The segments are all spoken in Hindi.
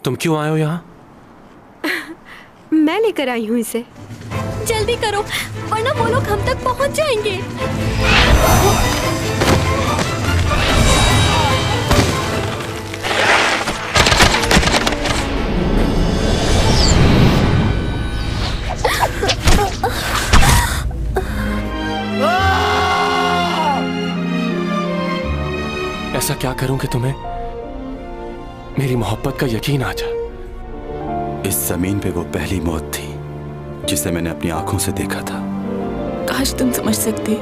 तुम क्यों आए हो यहाँ? मैं लेकर आई हूँ इसे। जल्दी करो वरना वो लोग हम तक पहुँच जाएंगे। ऐसा क्या करूं कि तुम्हें मेरी मोहब्बत का यकीन आ जाए? इस जमीन पे वो पहली मौत थी जिसे मैंने अपनी आंखों से देखा था। काश तुम समझ सकते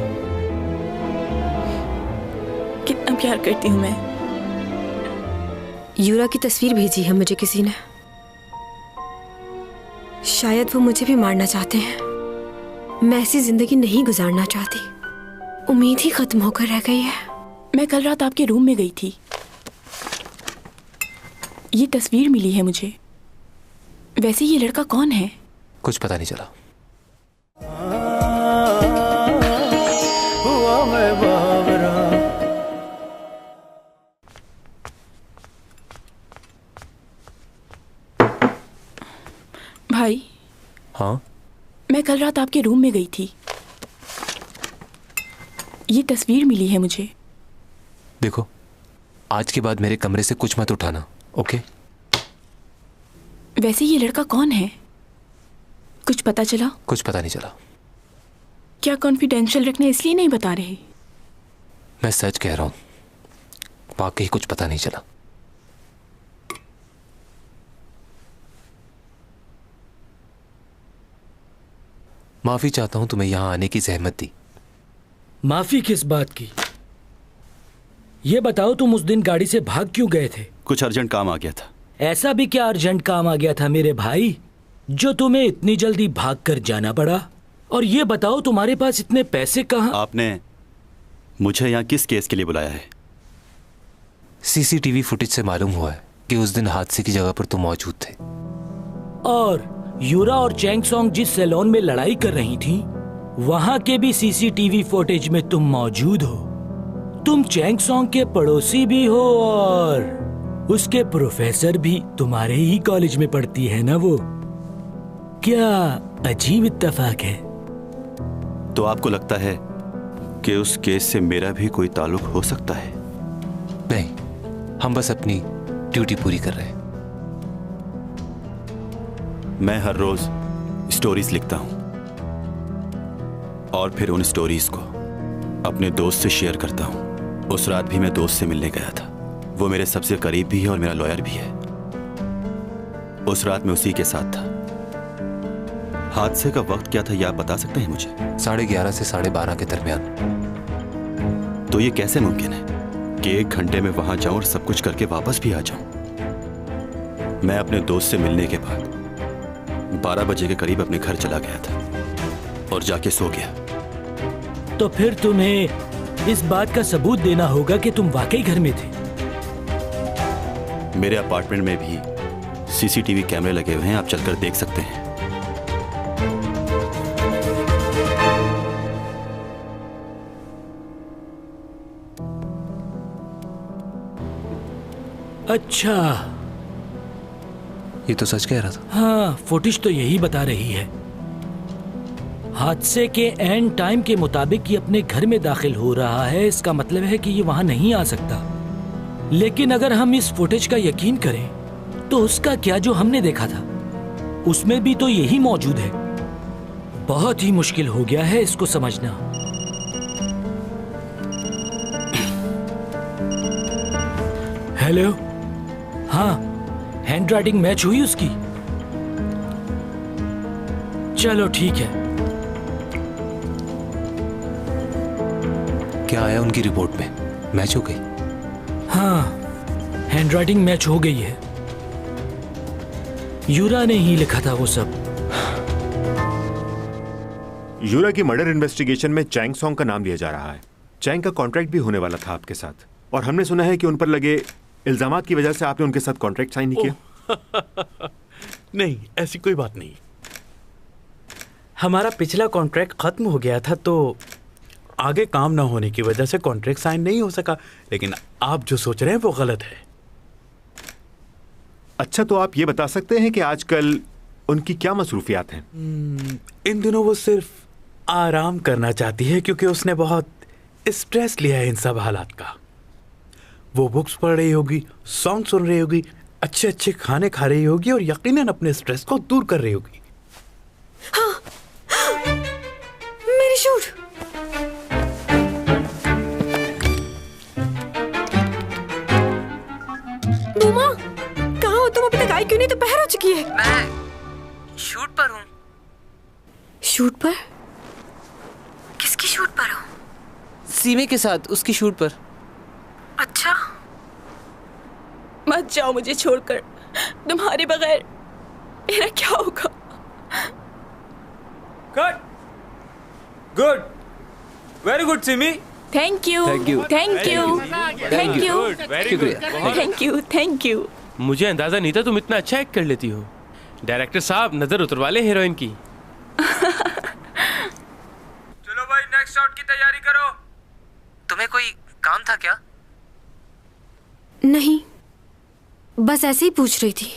कितना प्यार करती हूँ मैं। यूरा की तस्वीर भेजी है मुझे किसी ने। शायद वो मुझे भी मारना चाहते हैं। मैं ऐसी जिंदगी नहीं गुजारना चाहती। उम्मीद ही खत्म होकर रह गई है। मैं कल रात आपके रूम में गई थी। ये तस्वीर मिली है मुझे। वैसे ये लड़का कौन है? कुछ पता नहीं चला। भाई। हाँ? मैं कल रात आपके रूम में गई थी। ये तस्वीर मिली है मुझे। देखो, आज के बाद मेरे कमरे से कुछ मत उठाना, ओके? वैसे ये लड़का कौन है? कुछ पता चला? कुछ पता नहीं चला। क्या कॉन्फिडेंशियल रखना इसलिए नहीं बता रहे? मैं सच कह रहा हूं, वाकई कुछ पता नहीं चला। माफी चाहता हूं तुम्हें यहां आने की जहमत दी। माफी किस बात की? ये बताओ तुम उस दिन गाड़ी से भाग क्यों गए थे? कुछ अर्जेंट काम आ गया था। ऐसा भी क्या अर्जेंट काम आ गया था मेरे भाई, जो तुम्हें इतनी जल्दी भाग कर जाना पड़ा? और ये बताओ तुम्हारे पास इतने पैसे कहाँ? आपने मुझे यहाँ किस केस के लिए बुलाया है? सीसीटीवी फुटेज से मालूम हुआ है कि उस दिन हादसे की जगह पर तुम मौजूद थे। और यूरा और चैंग सॉन्ग जिस सैलून में लड़ाई कर रही थी, वहां के भी सीसीटीवी फुटेज में तुम मौजूद हो। तुम चैंग सॉन्ग के पड़ोसी भी हो और उसके प्रोफेसर भी तुम्हारे ही कॉलेज में पढ़ती है ना वो। क्या अजीब इत्तेफाक है। तो आपको लगता है कि उस केस से मेरा भी कोई ताल्लुक हो सकता है? नहीं, हम बस अपनी ड्यूटी पूरी कर रहे हैं। मैं हर रोज स्टोरीज लिखता हूं और फिर उन स्टोरीज को अपने दोस्त से शेयर करता हूं। उस रात भी मैं दोस्त से मिलने गया था। वो मेरे सबसे करीब भी है और मेरा लॉयर भी है। उस रात मैं उसी के साथ था। हादसे का वक्त क्या था, यह आप बता सकते हैं मुझे? 11:30 से 12:30 के दरमियान। तो ये कैसे मुमकिन है कि 1 घंटे में वहां जाऊं और सब कुछ करके वापस भी आ जाऊं? मैं अपने दोस्त से मिलने के बाद 12 बजे के करीब अपने घर चला गया था और जाके सो गया। तो फिर तुम्हें इस बात का सबूत देना होगा कि तुम वाकई घर में थे। मेरे अपार्टमेंट में भी सीसीटीवी कैमरे लगे हुए हैं, आप चलकर देख सकते हैं। अच्छा, ये तो सच कह रहा था। हाँ, फुटेज तो यही बता रही है। हादसे के एंड टाइम के मुताबिक ये अपने घर में दाखिल हो रहा है। इसका मतलब है कि ये वहां नहीं आ सकता। लेकिन अगर हम इस फुटेज का यकीन करें तो उसका क्या, जो हमने देखा था उसमें भी तो यही मौजूद है। बहुत ही मुश्किल हो गया है इसको समझना। हेलो, हाँ, हैंड राइटिंग मैच हुई उसकी? चलो ठीक है। क्या आया उनकी रिपोर्ट में? मैच हो गई? हाँ, हैंड राइटिंग मैच हो गई है। यूरा ने ही लिखा था वो सब। यूरा की मर्डर इन्वेस्टिगेशन में चैंग सॉन्ग का नाम लिया जा रहा है। चैंग का कॉन्ट्रैक्ट भी होने वाला था आपके साथ, और हमने सुना है कि उन पर लगे इल्जामात की वजह से आपने उनके साथ कॉन्ट्रैक्ट साइन नहीं किया। नहीं, ऐसी कोई बात नहीं। हमारा पिछला कॉन्ट्रैक्ट खत्म हो गया था, तो आगे काम ना होने की वजह से कॉन्ट्रैक्ट साइन नहीं हो सका। लेकिन आप जो सोच रहे हैं वो गलत है। अच्छा, तो आप ये बता सकते हैं कि आजकल उनकी क्या मसरूफियात हैं? इन दिनों वो सिर्फ आराम करना चाहती है क्योंकि उसने बहुत स्ट्रेस लिया है इन सब हालात का। वो बुक्स पढ़ रही होगी, सॉन्ग सुन रही होगी, अच्छे अच्छे खाने खा रही होगी और यकीनन अपने स्ट्रेस को दूर कर रही होगी। हाँ, मेरी शूट। बुमा, कहाँ हो तुम? अभी तक आई क्यों नहीं? दोपहर हो चुकी है। मैं शूट पर हूँ। शूट पर? किसकी शूट पर हो? सीमे के साथ, उसकी शूट पर। अच्छा। मत जाओ मुझे छोड़कर, तुम्हारे बगैर मेरा क्या होगा? Good, good, very good Simi. Thank you, thank you, thank you, thank you, thank you, thank you. मुझे अंदाजा नहीं था तुम इतना अच्छा एक्ट कर लेती हो। डायरेक्टर साहब नजर उतरवा ले हीरोइन की। चलो भाई, नेक्स्ट शॉट की तैयारी करो। तुम्हें कोई काम था क्या? नहीं, बस ऐसे ही पूछ रही थी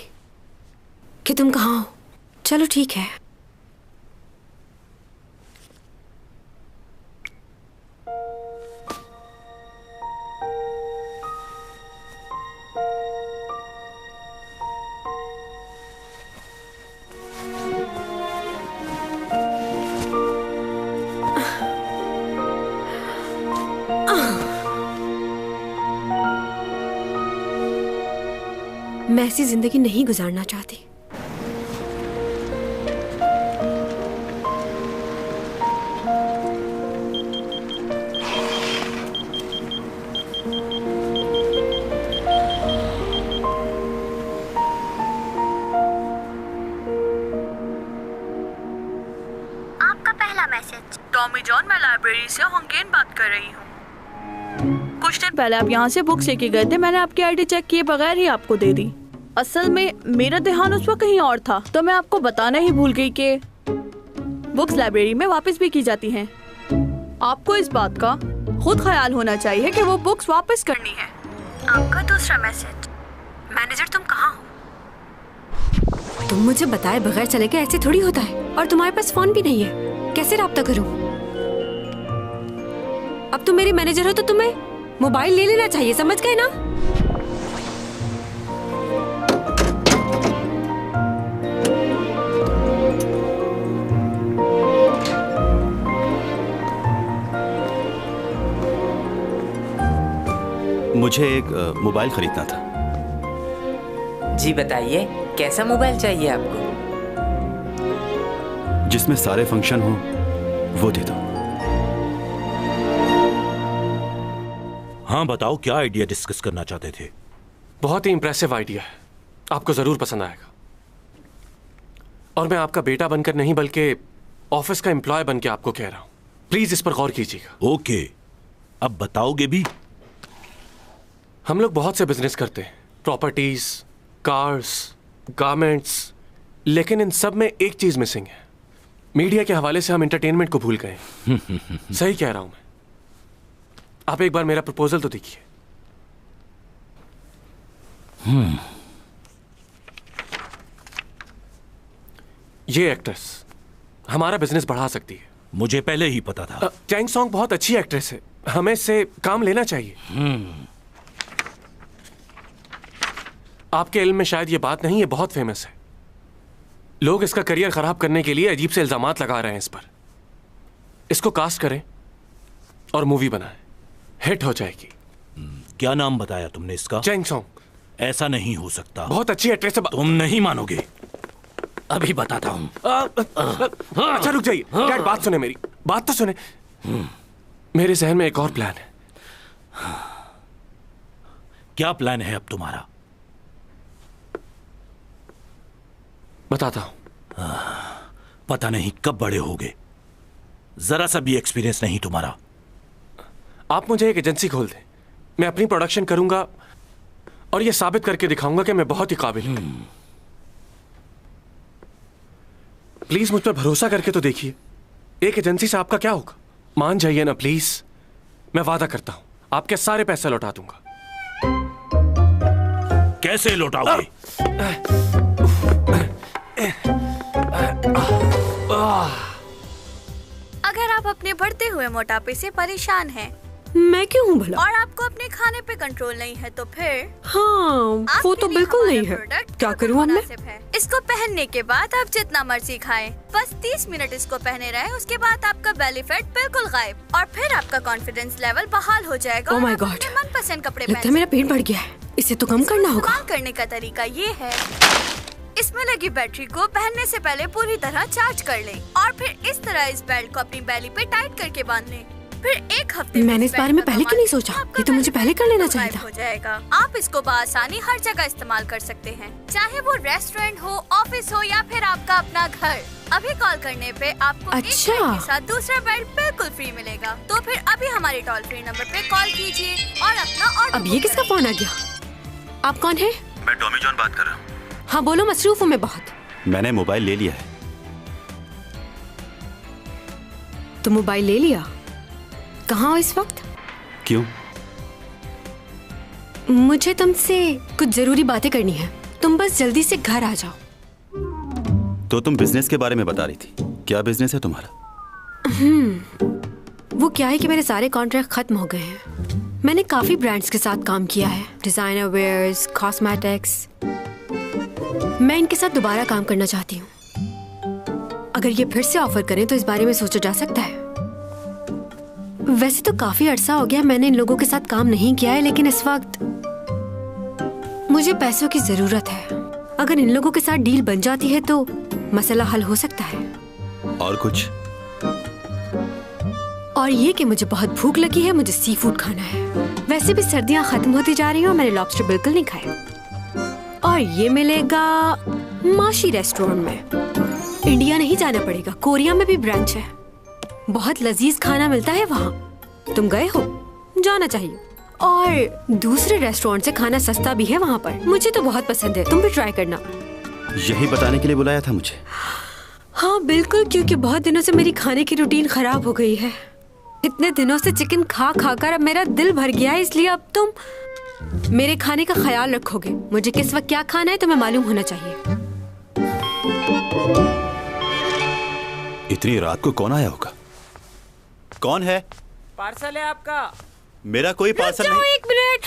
कि तुम कहाँ हो। चलो ठीक है। मैं ऐसी जिंदगी नहीं गुजारना चाहती। आपका पहला मैसेज। टॉमी जॉन, मैं लाइब्रेरी से होंगेन बात कर रही हूँ। कुछ दिन पहले आप यहाँ से बुक्स लेके गए थे, मैंने आपकी आईडी चेक किए बगैर ही आपको दे दी। असल में मेरा ध्यान उस वक्त कहीं और था, तो मैं आपको बताना ही भूल गई कि बुक्स लाइब्रेरी में वापस भी की जाती हैं। आपको इस बात का खुद ख्याल होना चाहिए कि वो बुक्स वापस करनी है। आपका दूसरा मैसेज। मैनेजर, तुम कहाँ हो? तुम मुझे बताए बगैर चले गए, ऐसे थोड़ी होता है। और तुम्हारे पास फोन भी नहीं है, कैसे राब्ता करूं? अब तुम मेरे मैनेजर हो तो तुम्हें मोबाइल ले लेना चाहिए, समझ गए ना? मुझे एक मोबाइल खरीदना था। जी बताइए, कैसा मोबाइल चाहिए आपको? जिसमें सारे फंक्शन हो वो दे दो। हाँ बताओ, क्या आइडिया डिस्कस करना चाहते थे? बहुत ही इंप्रेसिव आइडिया है, आपको जरूर पसंद आएगा। और मैं आपका बेटा बनकर नहीं बल्कि ऑफिस का एम्प्लॉय बन के आपको कह रहा हूं। प्लीज इस पर गौर कीजिएगा। ओके, अब बताओगे भी? हम लोग बहुत से बिजनेस करते हैं, प्रॉपर्टीज, कार्स, गारमेंट्स, लेकिन इन सब में एक चीज मिसिंग है। मीडिया के हवाले से हम एंटरटेनमेंट को भूल गए। सही कह रहा हूं मैं। आप एक बार मेरा प्रपोजल तो देखिए। ये एक्ट्रेस हमारा बिजनेस बढ़ा सकती है। मुझे पहले ही पता था। चैंग सॉन्ग बहुत अच्छी एक्ट्रेस है, हमें इससे काम लेना चाहिए। आपके इल्म में शायद ये बात नहीं है, बहुत फेमस है। लोग इसका करियर खराब करने के लिए अजीब से इल्जामात लगा रहे हैं इस पर। इसको कास्ट करें और मूवी बनाएं, हिट हो जाएगी। क्या नाम बताया तुमने इसका? Chang Song. ऐसा नहीं हो सकता। बहुत अच्छी एक्ट्रेस है। तुम नहीं मानोगे, अभी बताता हूं। अच्छा रुक जाइए डैड, बात सुने, मेरी बात तो सुने। मेरे जहन में एक और प्लान है। क्या प्लान है अब तुम्हारा? बताता हूं। पता नहीं कब बड़े होगे, जरा सा भी एक्सपीरियंस नहीं तुम्हारा। आप मुझे एक एजेंसी खोल दें, मैं अपनी प्रोडक्शन करूंगा और यह साबित करके दिखाऊंगा कि मैं बहुत ही काबिल हूं। प्लीज मुझ पर भरोसा करके तो देखिए। एक एजेंसी से आपका क्या होगा? मान जाइए ना प्लीज। मैं वादा करता हूं आपके सारे पैसे लौटा दूंगा। कैसे लौटाओगे? अगर आप अपने बढ़ते हुए मोटापे से परेशान हैं मैं क्यों हूँ भला? और आपको अपने खाने पे कंट्रोल नहीं है तो फिर हाँ, वो तो बिल्कुल नहीं है। क्या करूँ अब मैं? इसको पहनने के बाद आप जितना मर्जी खाएं, बस 30 मिनट इसको पहने रहे, उसके बाद आपका बेली फैट बिल्कुल गायब और फिर आपका कॉन्फिडेंस लेवल बहाल हो जाएगा। Oh my और आप God! अपने मनपसंद कपड़े लगता है मेरा पेट बढ़ गया है। इसे तो कम करना होगा। इस्तेमाल करने का तरीका ये है, इसमें लगी बैटरी को पहनने से पहले पूरी तरह चार्ज कर लें और फिर इस तरह इस बेल्ट को अपनी बेली पे टाइट करके बांध लें। फिर एक हफ्ते मैंने इस बारे में पहले क्यों नहीं सोचा? ये तो मुझे पहले कर लेना चाहिए था। हो जाएगा। आप इसको बआसानी हर जगह इस्तेमाल कर सकते हैं, चाहे वो रेस्टोरेंट हो, ऑफिस हो या फिर आपका अपना घर। अभी कॉल करने पे आपको एक बेल्ट के साथ दूसरा बेल्ट बिल्कुल फ्री मिलेगा। तो फिर अभी हमारे टोल फ्री नंबर पे कॉल कीजिए और अपना ऑर्डर। अब ये किसका फोन आ गया? आप कौन है? मैं टॉमी जॉन बात कर रहा हूँ। हाँ बोलो, मसरूफ हूँ मैं बहुत। मैंने मोबाइल ले लिया है। तो मोबाइल ले लिया? कहाँ हो इस वक्त? क्यों? मुझे तुमसे कुछ जरूरी बातें करनी है। तुम बस जल्दी से घर आ जाओ। तो तुम बिजनेस के बारे में बता रही थी। क्या बिजनेस है तुम्हारा? वो क्या है कि मेरे सारे कॉन्ट्रैक्ट खत्म हो गए हैं। मैंने काफी ब्रांड्स के साथ काम किया है, डिजाइनर वेयर्स, कॉस्मेटिक्स। मैं इनके साथ दोबारा काम करना चाहती हूँ। अगर ये फिर से ऑफर करें तो इस बारे में सोचा जा सकता है। वैसे तो काफी अरसा हो गया मैंने इन लोगों के साथ काम नहीं किया है, लेकिन इस वक्त मुझे पैसों की जरूरत है। अगर इन लोगों के साथ डील बन जाती है तो मसला हल हो सकता है। और कुछ? और ये कि मुझे बहुत भूख लगी है, मुझे सी फूड खाना है। वैसे भी सर्दियां खत्म होती जा रही हैं और मैंने लॉबस्टर बिल्कुल नहीं खाया। और ये मिलेगा माशी रेस्टोरेंट में। इंडिया नहीं जाना पड़ेगा, कोरिया में भी ब्रांच है। बहुत लजीज खाना मिलता है वहाँ। तुम गए हो? जाना चाहिए। और दूसरे रेस्टोरेंट से खाना सस्ता भी है वहाँ पर। मुझे तो बहुत पसंद है, तुम भी ट्राई करना। यही बताने के लिए बुलाया था मुझे? हाँ बिल्कुल, क्योंकि बहुत दिनों से मेरी खाने की रूटीन खराब हो गई है। इतने दिनों से चिकन खा खा कर अब मेरा दिल भर गया है, इसलिए अब तुम मेरे खाने का ख्याल रखोगे। मुझे किस वक्त क्या खाना है तुम्हें मालूम होना चाहिए। इतनी रात को कौन आया होगा? कौन है? पार्सल है आपका। मेरा कोई पार्सल नहीं। एक मिनट,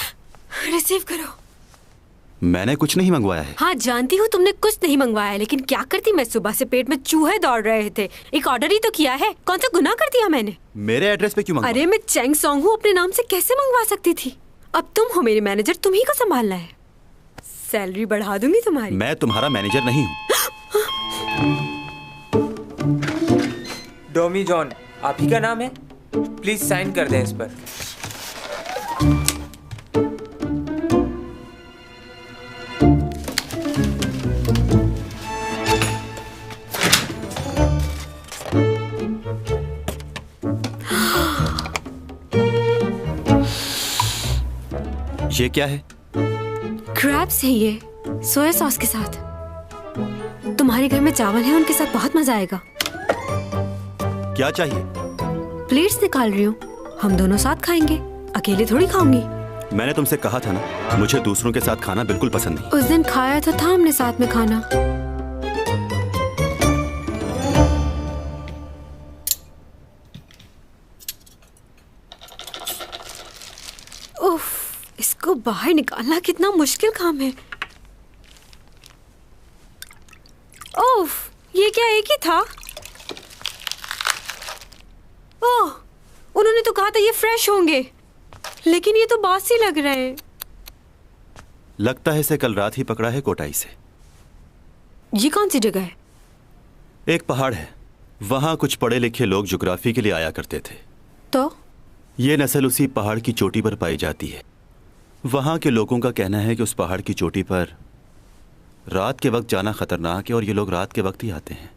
रिसीव करो। मैंने कुछ नहीं मंगवाया है। हाँ जानती हूँ तुमने कुछ नहीं मंगवाया है, लेकिन क्या करती मैं? सुबह से पेट में चूहे दौड़ रहे थे। एक ऑर्डर ही तो किया है। कौन सा गुनाह कर दिया मैंने? मेरे एड्रेस पे क्यों मंगवा? अरे मैं चैंग सॉन्ग हूँ, अपने नाम से कैसे मंगवा सकती थी? अब तुम हो मेरे मैनेजर, तुम ही को संभालना है। सैलरी बढ़ा दूंगी तुम्हारी। मैं तुम्हारा मैनेजर नहीं हूँ। टॉमी जॉन आप ही का नाम है? प्लीज साइन कर दें इस पर। ये क्या है? क्रैब्स है ये, सोया सॉस के साथ। तुम्हारे घर में चावल है, उनके साथ बहुत मजा आएगा। क्या चाहिए? प्लेट्स निकाल रही हूँ, हम दोनों साथ खाएंगे। अकेले थोड़ी खाऊंगी। मैंने तुमसे कहा था ना, मुझे दूसरों के साथ खाना बिल्कुल पसंद नहीं। उस दिन खाया तो था हमने साथ में खाना। उफ, इसको बाहर निकालना कितना मुश्किल काम है। उफ, ये क्या एक ही था? ओह, उन्होंने तो कहा था ये फ्रेश होंगे, लेकिन ये तो बासी लग रहे हैं। लगता है इसे कल रात ही पकड़ा है कोटाई से। ये कौन सी जगह है? एक पहाड़ है, वहां कुछ पढ़े लिखे लोग ज्योग्राफी के लिए आया करते थे। तो ये नस्ल उसी पहाड़ की चोटी पर पाई जाती है। वहां के लोगों का कहना है कि उस पहाड़ की चोटी पर रात के वक्त जाना खतरनाक है और ये लोग रात के वक्त ही आते हैं।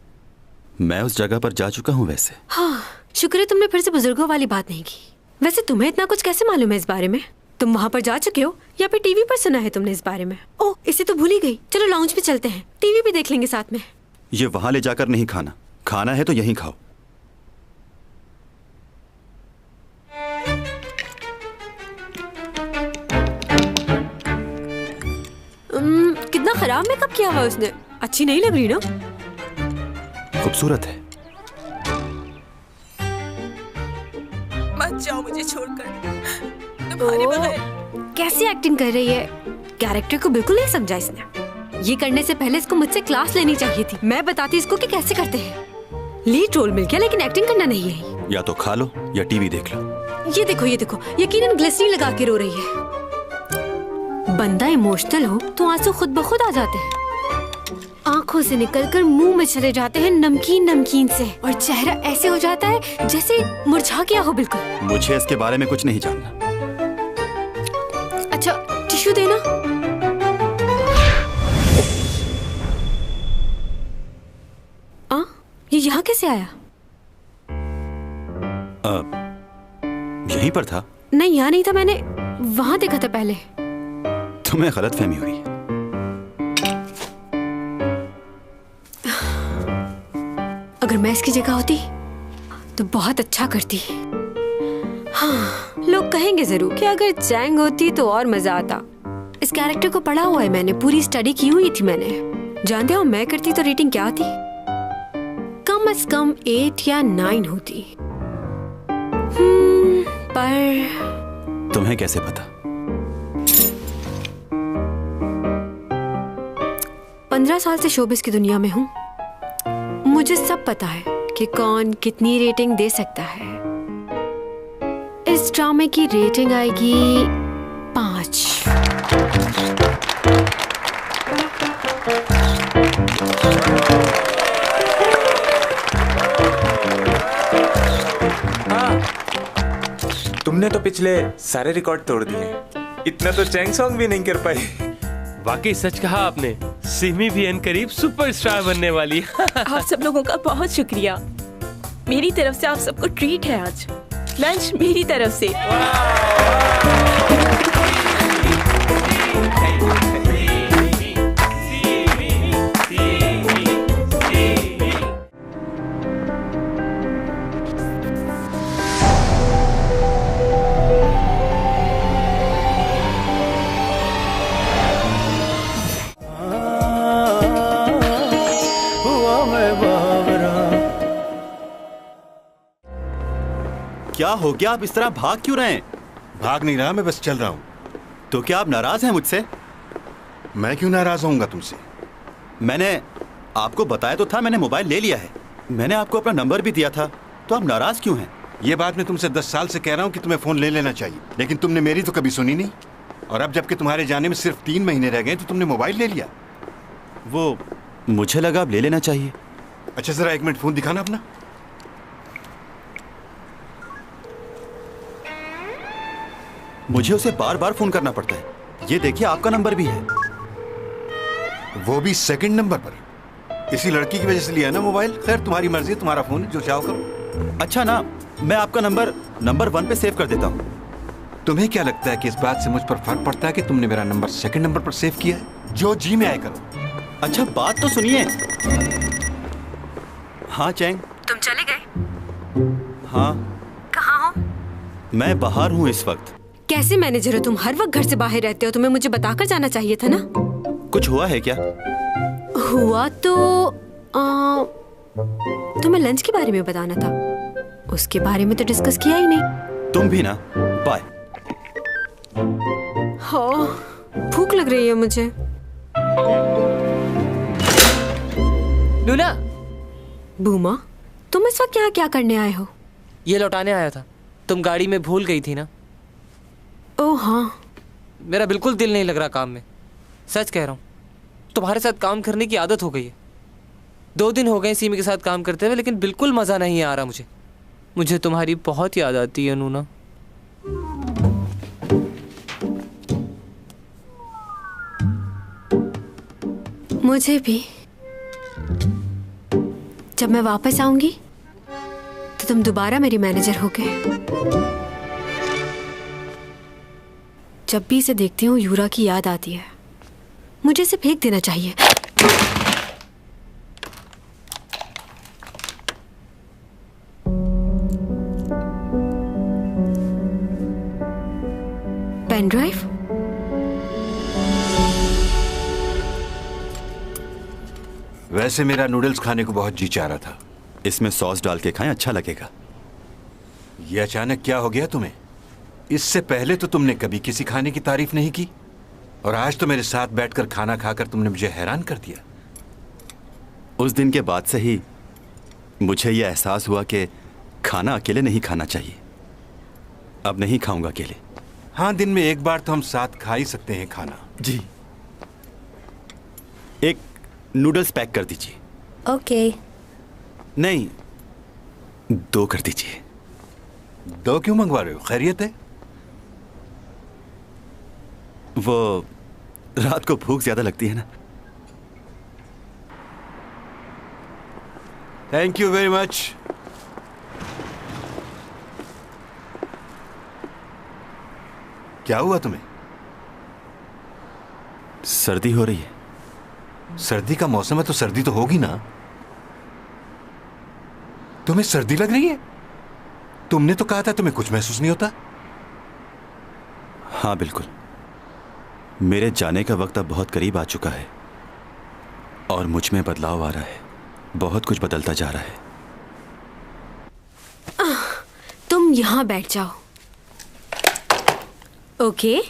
मैं उस जगह पर जा चुका हूँ वैसे। हाँ, शुक्र है तुमने फिर से बुजुर्गों वाली बात नहीं की। वैसे तुम्हें इतना कुछ कैसे मालूम है इस बारे में? तुम वहाँ पर जा चुके हो या फिर टीवी पर सुना है तुमने इस बारे में? ओह, इसे तो भूल ही गई। चलो लाउंज पे चलते हैं, टीवी भी देख लेंगे साथ में। ये वहां ले जाकर नहीं खाना, खाना है तो यहीं खाओ। खराब मेकअप किया हुआ उसने, अच्छी नहीं लग रही ना। खूबसूरत है। मत जाओ मुझे छोड़कर, तुम्हारे बगैर। कैसी एक्टिंग कर रही है, कैरेक्टर को बिल्कुल नहीं समझा इसने। ये करने से पहले इसको मुझसे क्लास लेनी चाहिए थी। मैं बताती इसको कि कैसे करते हैं। लीड रोल मिल गया लेकिन एक्टिंग करना नहीं है। या तो खा लो या टीवी देख लो। ये देखो यकीनन ग्लिसरीन लगा के रो रही है। बंदा इमोशनल हो तो आंसू खुद ब खुद आ जाते हैं, आंखों से निकलकर मुंह में चले जाते हैं नमकीन से, और चेहरा ऐसे हो जाता है जैसे मुरझा गया हो बिल्कुल। मुझे इसके बारे में कुछ नहीं जानना। अच्छा टिश्यू देना। ये यहाँ कैसे आया? यहीं पर था। नहीं यहाँ नहीं था, मैंने वहां देखा था पहले। तुम्हें गलतफहमी हुई है। अगर मैं इसकी जगह होती तो बहुत अच्छा करती। हाँ, लोग कहेंगे जरूर कि अगर चैंग होती तो और मजा आता। इस कैरेक्टर को पढ़ा हुआ है मैंने, पूरी स्टडी की हुई थी मैंने। जानते हो मैं करती तो रेटिंग क्या होती? कम से कम 8 या 9 होती। पर तुम्हें कैसे पता? 15 साल से शोबिस की दुनिया में हूँ, मुझे सब पता है कि कौन कितनी रेटिंग दे सकता है। इस ड्रामे की रेटिंग आएगी 5। तुमने तो पिछले सारे रिकॉर्ड तोड़ दिए, इतना तो चैंग सॉन्ग भी नहीं कर पाई। वाकई सच कहा आपने, सिमी भी अनकरीब सुपरस्टार बनने वाली है। आप सब लोगों का बहुत शुक्रिया। मेरी तरफ से आप सबको ट्रीट है आज, लंच मेरी तरफ से। क्या हो गया? आप इस तरह भाग क्यों रहे हैं? भाग नहीं रहा, मैं बस चल रहा हूँ। तो क्या आप नाराज हैं मुझसे? मैं क्यों नाराज होऊंगा तुमसे? मैंने आपको बताया तो था, मैंने मोबाइल ले लिया है। मैंने आपको अपना नंबर भी दिया था, तो आप नाराज क्यों हैं? ये बात मैं तुमसे 10 साल से कह रहा हूँ कि तुम्हें फोन ले लेना चाहिए, लेकिन तुमने मेरी तो कभी सुनी नहीं। और अब जबकि तुम्हारे जाने में सिर्फ 3 महीने रह गए तो तुमने मोबाइल ले लिया। वो मुझे लगा अब ले लेना चाहिए। अच्छा जरा 1 मिनट फोन दिखाना अपना। मुझे उसे बार बार फोन करना पड़ता है। ये देखिए आपका नंबर भी है। वो भी सेकंड नंबर पर। इसी लड़की की वजह से लिया ना मोबाइल। खैर तुम्हारी मर्जी, तुम्हारा फोन, जो चाहो करो। अच्छा ना, मैं आपका नंबर 1 पे सेव कर देता हूँ। तुम्हें क्या लगता है कि इस बात से मुझ पर फर्क पड़ता है कि तुमने मेरा नंबर सेकंड नंबर पर सेव किया है? जो जी में आए करो। अच्छा बात तो सुनिए। हाँ चैंग, तुम चले गए? हाँ। कहाँ हो? मैं बाहर हूँ इस वक्त। कैसे मैनेजर हो तुम? हर वक्त घर से बाहर रहते हो, तुम्हें मुझे बताकर जाना चाहिए था ना। कुछ हुआ है क्या? हुआ तो तुम्हें लंच के बारे में बताना था, उसके बारे में तो डिस्कस किया ही नहीं। तुम भी ना। बाय। हाँ, भूख लग रही है मुझे। लूना। बूमा, तुम इस वक्त यहाँ क्या करने आए हो? ये लौटाने आया था, तुम गाड़ी में भूल गई थी ना। ओह हाँ। मेरा बिल्कुल दिल नहीं लग रहा काम में, सच कह रहा हूँ। तुम्हारे साथ काम करने की आदत हो गई है। 2 दिन हो गए सीमी के साथ काम करते हुए, लेकिन बिल्कुल मज़ा नहीं आ रहा मुझे तुम्हारी बहुत याद आती है नूना। मुझे भी। जब मैं वापस आऊंगी तो तुम दोबारा मेरी मैनेजर होगे। जब भी इसे देखती हूँ यूरा की याद आती है। मुझे इसे फेंक देना चाहिए। Pen drive? वैसे मेरा नूडल्स खाने को बहुत जी चाह रहा था। इसमें सॉस डाल के खाएं, अच्छा लगेगा। ये अचानक क्या हो गया तुम्हें? इससे पहले तो तुमने कभी किसी खाने की तारीफ नहीं की, और आज तो मेरे साथ बैठकर खाना खाकर तुमने मुझे हैरान कर दिया। उस दिन के बाद से ही मुझे यह एहसास हुआ कि खाना अकेले नहीं खाना चाहिए। अब नहीं खाऊंगा अकेले। हाँ, दिन में एक बार तो हम साथ खा ही सकते हैं खाना। जी। एक नूडल्स पैक कर दीजिए। ओके। नहीं, 2 कर दीजिए। 2 क्यों मंगवा रहे हो? खैरियत है? वो रात को भूख ज्यादा लगती है ना। Thank you very much. क्या हुआ तुम्हें? सर्दी हो रही है। सर्दी का मौसम है तो सर्दी तो होगी ना। तुम्हें सर्दी लग रही है? तुमने तो कहा था तुम्हें कुछ महसूस नहीं होता। हाँ बिल्कुल। मेरे जाने का वक्त अब बहुत करीब आ चुका है और मुझ में बदलाव आ रहा है। बहुत कुछ बदलता जा रहा है। तुम यहां बैठ जाओ। ओके।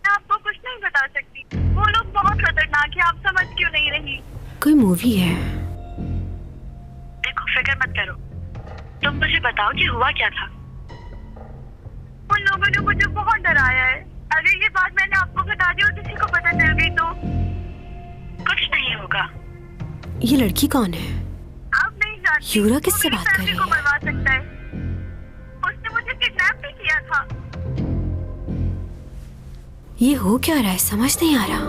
आपको कुछ नहीं बता सकती। वो लोग बहुत खतरनाक है, आप समझ क्यों नहीं रही? कोई मूवी है। देखो, फिक्र मत करो, तुम मुझे बताओ कि हुआ क्या था। उन लोगों ने मुझे बहुत डराया है। अगर ये बात मैंने आपको बता दी और किसी को पता चल गई तो कुछ नहीं होगा। ये लड़की कौन है? आप नहीं जानती। यूरा किससे बात कर रही को है? मरवा सकता है। उसने मुझे किडनैप भी किया था। ये हो क्या रहा है? समझ नहीं आ रहा।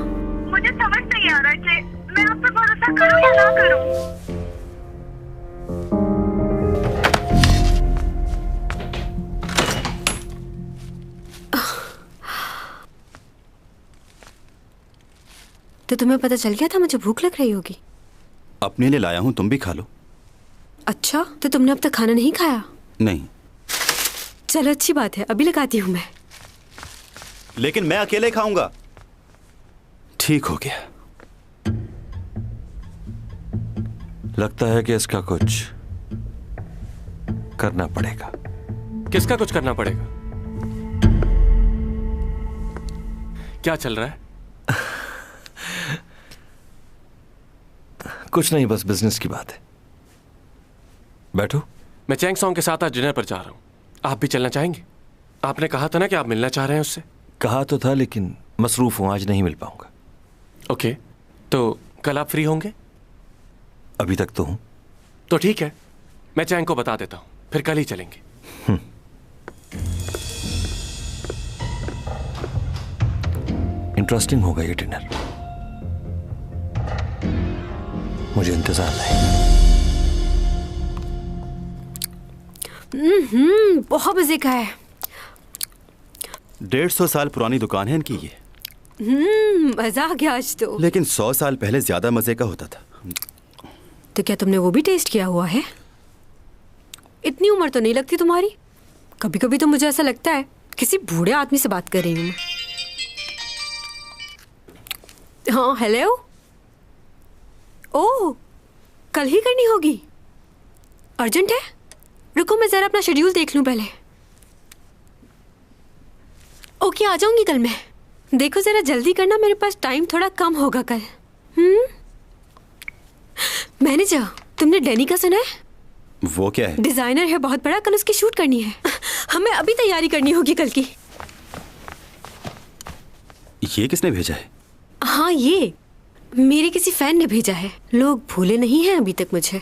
मुझे समझ नहीं आ रहा कि मैं आप पर भरोसा करूं या ना करूं। तो तुम्हें पता चल गया था मुझे भूख लग रही होगी? अपने लिए लाया हूं, तुम भी खा लो। अच्छा, तो तुमने अब तक खाना नहीं खाया? नहीं। चलो अच्छी बात है, अभी लगाती हूँ मैं। लेकिन मैं अकेले खाऊंगा। ठीक हो गया। लगता है कि इसका कुछ करना पड़ेगा। किसका कुछ करना पड़ेगा? क्या चल रहा है? कुछ नहीं, बस बिजनेस की बात है। बैठो। मैं चैंग सॉन्ग के साथ आज डिनर पर जा रहा हूं। आप भी चलना चाहेंगे? आपने कहा था ना कि आप मिलना चाह रहे हैं उससे। कहा तो था, लेकिन मसरूफ हूं, आज नहीं मिल पाऊंगा। ओके, तो कल आप फ्री होंगे? अभी तक तो हूं। तो ठीक है, मैं चैंग को बता देता हूं, फिर कल ही चलेंगे। इंटरेस्टिंग होगा ये डिनर। मुझे इंतजार है। बहुत मजे का है। 150 साल पुरानी दुकान है इनकी ये। मजा आ गया आज तो। लेकिन 100 साल पहले ज्यादा मजे का होता था। तो क्या तुमने वो भी टेस्ट किया हुआ है? इतनी उम्र तो नहीं लगती तुम्हारी। कभी कभी तो मुझे ऐसा लगता है किसी बूढ़े आदमी से बात कर रही हूँ मैं। हाँ, हेलो। ओह, कल ही करनी होगी? अर्जेंट है? रुको मैं जरा अपना शेड्यूल देख लूं पहले। ओके, आ जाऊंगी कल मैं। देखो जरा जल्दी करना, मेरे पास टाइम थोड़ा कम होगा कल। मैनेजर, तुमने डैनी का सुना है? वो क्या है? डिजाइनर है बहुत बड़ा, कल उसकी शूट करनी है। हमें अभी तैयारी करनी होगी कल की। ये किसने भेजा है? हाँ, ये मेरे किसी फैन ने भेजा है। लोग भूले नहीं हैं अभी तक मुझे।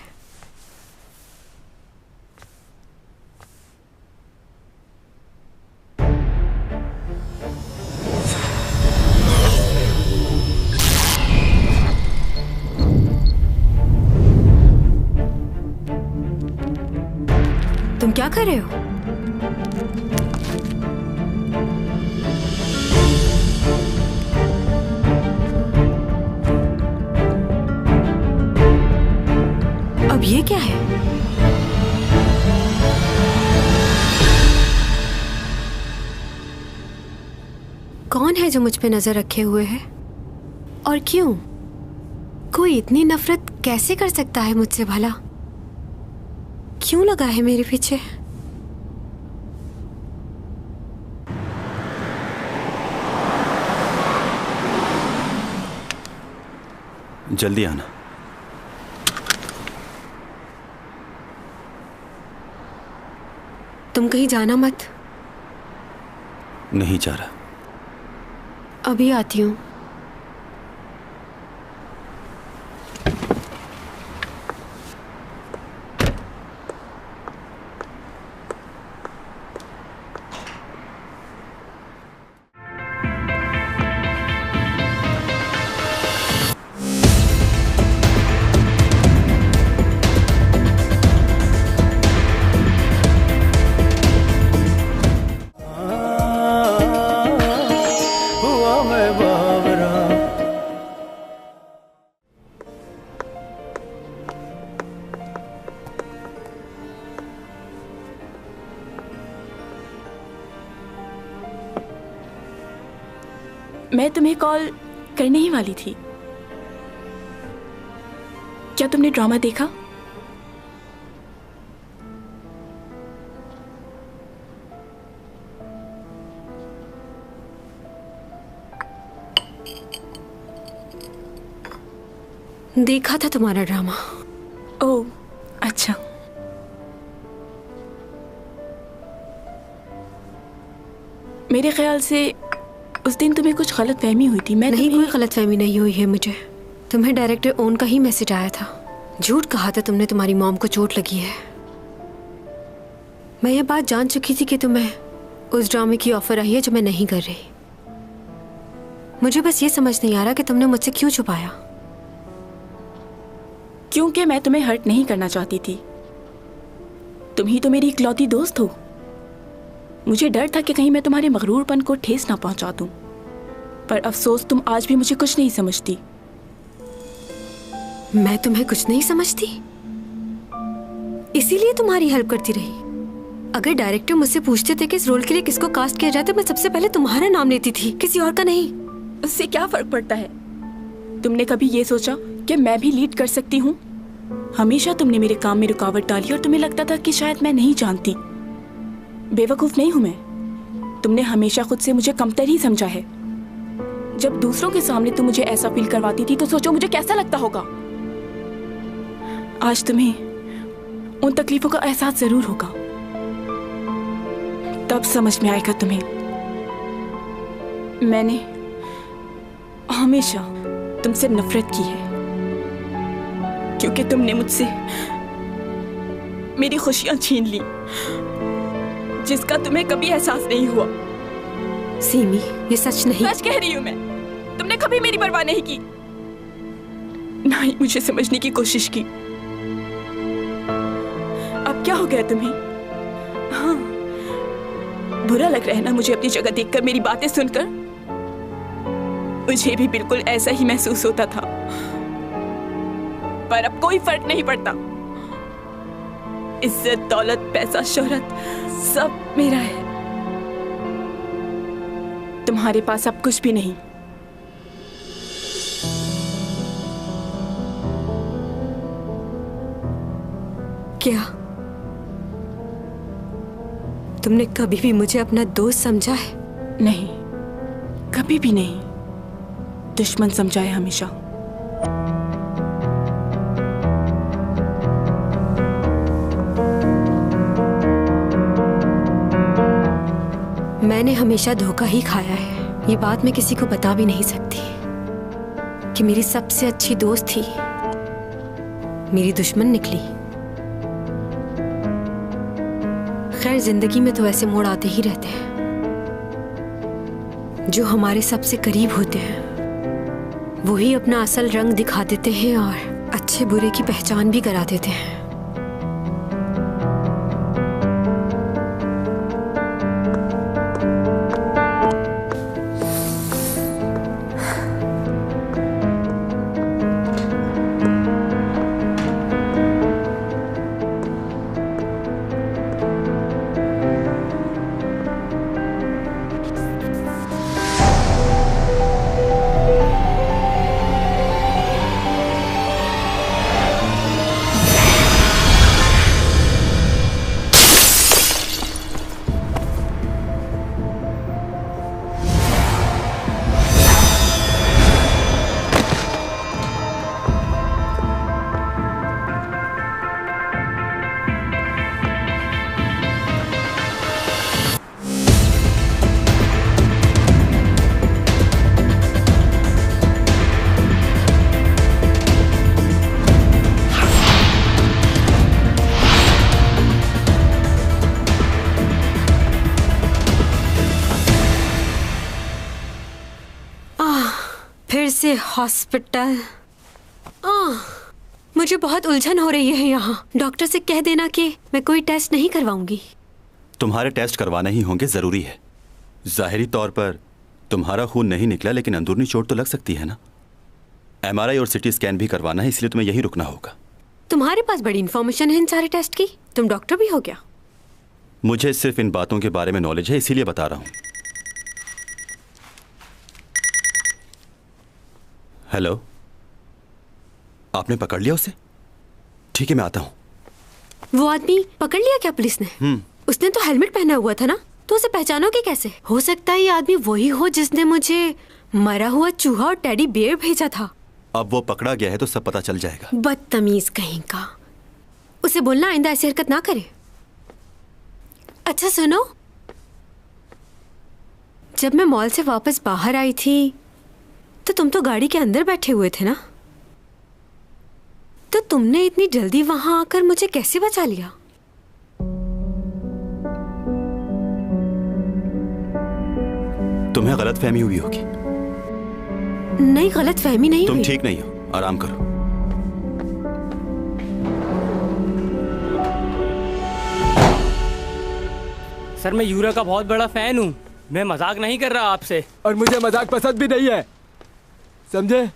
तुम क्या कर रहे हो? अब ये क्या है? कौन है जो मुझ पे नजर रखे हुए है? और क्यों? कोई इतनी नफरत कैसे कर सकता है मुझसे भला? क्यों लगा है मेरे पीछे? जल्दी आना। तुम कहीं जाना मत। नहीं जा रहा। अभी आती हूँ। मैं तुम्हें कॉल करने ही वाली थी। क्या तुमने ड्रामा देखा? देखा था तुम्हारा ड्रामा। ओह, अच्छा। मेरे ख्याल से उस दिन तुम्हें कुछ गलतफहमी हुई थी। मैं नहीं, कोई गलतफहमी नहीं हुई है मुझे। तुम्हें डायरेक्टर ओन का ही मैसेज आया था। झूठ कहा था तुमने तुम्हारी मॉम को चोट लगी है। मैं ये बात जान चुकी थी कि तुम्हें उस ड्रामे की ऑफर आई है जो मैं नहीं कर रही। मुझे बस ये समझ नहीं आ रहा कि तुमने मुझसे क्यों छुपाया। क्योंकि मैं तुम्हें हर्ट नहीं करना चाहती थी। तुम ही तो मेरी इकलौती दोस्त हो। मुझे डर था कि कहीं मैं तुम्हारे मगरूरपन को ठेस ना पहुंचा दूं। पर अफसोस तुम आज भी मुझे कुछ नहीं समझती। मैं तुम्हें कुछ नहीं समझती, इसीलिए तुम्हारी हेल्प करती रही। अगर डायरेक्टर मुझसे पूछते थे कि इस रोल के लिए किसको कास्ट किया जाए तो मैं सबसे पहले तुम्हारा नाम लेती थी, किसी और का नहीं। उससे क्या फर्क पड़ता है? तुमने कभी ये सोचा कि मैं भी लीड कर सकती हूँ? हमेशा तुमने मेरे काम में रुकावट डाली और तुम्हें लगता था कि शायद मैं नहीं जानती। बेवकूफ नहीं हूं मैं। तुमने हमेशा खुद से मुझे कमतर ही समझा है। जब दूसरों के सामने तुम मुझे ऐसा फील करवाती थी तो सोचो मुझे कैसा लगता होगा। आज तुम्हें उन तकलीफों का एहसास जरूर होगा। तब समझ में आएगा तुम्हें। मैंने हमेशा तुमसे नफरत की है क्योंकि तुमने मुझसे मेरी खुशियां छीन ली जिसका तुम्हें कभी एहसास नहीं हुआ। सीमी, ये सच नहीं। सच कह रही हूं मैं। तुमने कभी मेरी परवाह नहीं की, ना ही मुझे समझने की कोशिश की। अब क्या हो गया तुम्हें? हाँ, बुरा लग रहा है ना मुझे अपनी जगह देखकर, मेरी बातें सुनकर? मुझे भी बिल्कुल ऐसा ही महसूस होता था, पर अब कोई फर्क नहीं पड़ता। इज्जत, दौलत, पैसा, शोहरत सब मेरा है। तुम्हारे पास अब कुछ भी नहीं। क्या तुमने कभी भी मुझे अपना दोस्त समझा है? नहीं, कभी भी नहीं। दुश्मन समझा है हमेशा। मैंने हमेशा धोखा ही खाया है। ये बात मैं किसी को बता भी नहीं सकती कि मेरी सबसे अच्छी दोस्त थी, मेरी दुश्मन निकली। खैर, जिंदगी में तो ऐसे मोड़ आते ही रहते हैं। जो हमारे सबसे करीब होते हैं वही अपना असल रंग दिखा देते हैं और अच्छे बुरे की पहचान भी करा देते हैं। से हॉस्पिटल। मुझे बहुत उलझन हो रही है यहाँ। डॉक्टर से कह देना कि मैं कोई टेस्ट नहीं करवाऊंगी। तुम्हारे टेस्ट करवाने ही होंगे, जरूरी है। जाहिरी तौर पर तुम्हारा खून नहीं निकला, लेकिन अंदरूनी चोट तो लग सकती है ना। MRI और CT स्कैन भी करवाना है, इसलिए तुम्हें यहीं रुकना होगा। तुम्हारे पास बड़ी इन्फॉर्मेशन है इन सारे टेस्ट की। तुम डॉक्टर भी हो क्या? मुझे सिर्फ इन बातों के बारे में नॉलेज है, इसीलिए बता रहा हूं। हेलो, आपने पकड़ लिया उसे? ठीक है, मैं आता हूं। वो आदमी पकड़ लिया क्या पुलिस ने? उसने तो हेलमेट पहना हुआ था ना, तो उसे पहचानोगे कैसे? हो सकता है ये आदमी वही हो जिसने मुझे मरा हुआ चूहा और टेडी बियर भेजा था। अब वो पकड़ा गया है तो सब पता चल जाएगा। बदतमीज कहीं का। उसे बोलना आइंदा ऐसी हरकत ना करे। अच्छा सुनो, जब मैं मॉल से वापस बाहर आई थी तो तुम तो गाड़ी के अंदर बैठे हुए थे ना, तो तुमने इतनी जल्दी वहां आकर मुझे कैसे बचा लिया? तुम्हें गलतफहमी हुई होगी। नहीं, गलतफहमी नहीं तुम हुई। ठीक नहीं हो, आराम करो। सर, मैं यूरा का बहुत बड़ा फैन हूँ। मैं मजाक नहीं कर रहा आपसे। और मुझे मजाक पसंद भी नहीं है, समझे?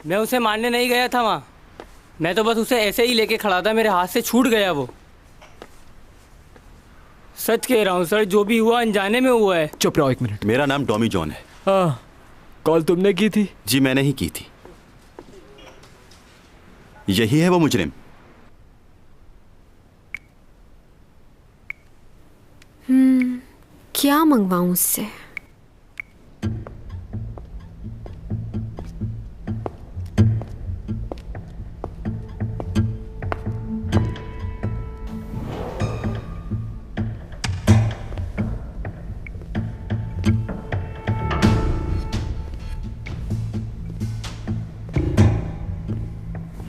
मैं उसे मारने नहीं गया था वहाँ। मैं तो बस उसे ऐसे ही लेके खड़ा था, मेरे हाथ से छूट गया वो। सच कह रहा हूँ सर, जो भी हुआ अनजाने में हुआ है। चुप रहो 1 मिनट। मेरा नाम टॉमी जॉन है। हाँ, कॉल तुमने की थी? जी, मैंने ही की थी। यही है वो मुजरिम। क्या मंगवाऊं उससे?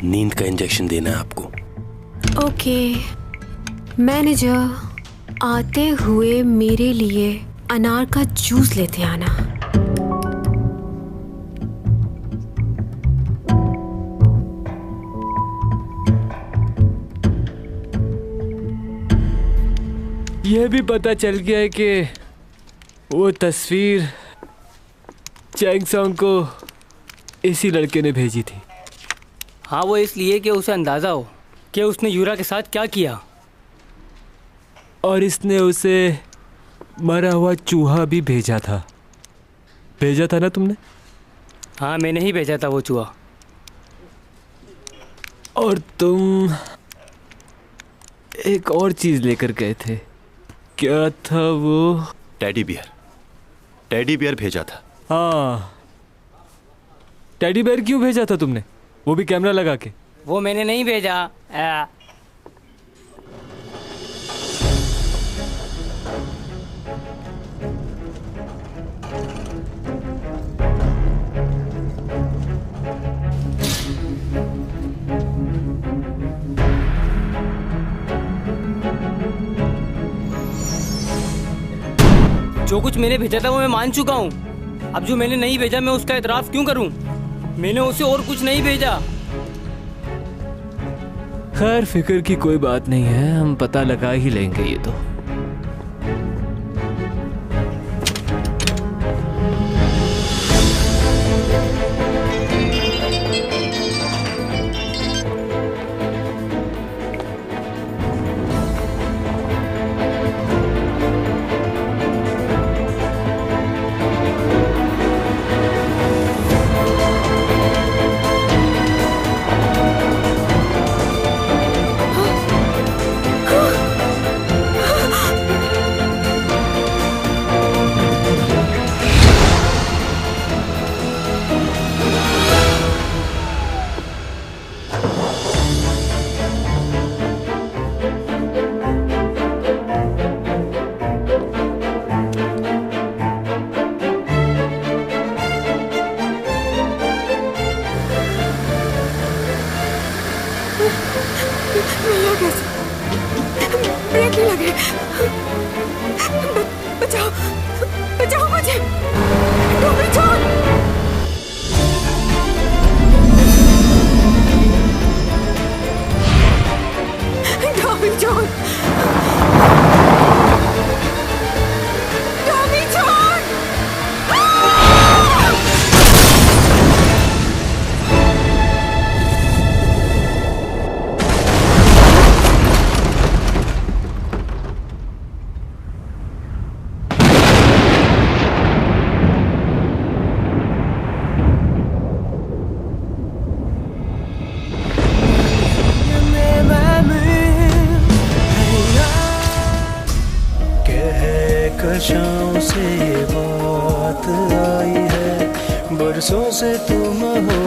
नींद का इंजेक्शन देना है आपको। ओके मैनेजर, आते हुए मेरे लिए अनार का जूस लेते आना। यह भी पता चल गया है कि वो तस्वीर चैंग सॉन्ग को इसी लड़के ने भेजी थी। हाँ, वो इसलिए कि उसे अंदाजा हो कि उसने यूरा के साथ क्या किया। और इसने उसे मरा हुआ चूहा भी भेजा था। भेजा था ना तुमने? हाँ, मैंने ही भेजा था वो चूहा। और तुम एक और चीज लेकर गए थे। क्या था वो? Teddy bear. टेडी बियर भेजा था। हाँ, टेडी बियर क्यों भेजा था तुमने? वो भी कैमरा लगा के? वो मैंने नहीं भेजा। जो कुछ मैंने भेजा था वो मैं मान चुका हूँ। अब जो मैंने नहीं भेजा मैं उसका एतराफ क्यों करूँ? मैंने उसे और कुछ नहीं भेजा। खैर, फिक्र की कोई बात नहीं है, हम पता लगा ही लेंगे ये तो। ब्रेक नहीं लगे। बचाओ, बचाओ मुझे। भाषाओं से ये बात आई है, बरसों से तुम हो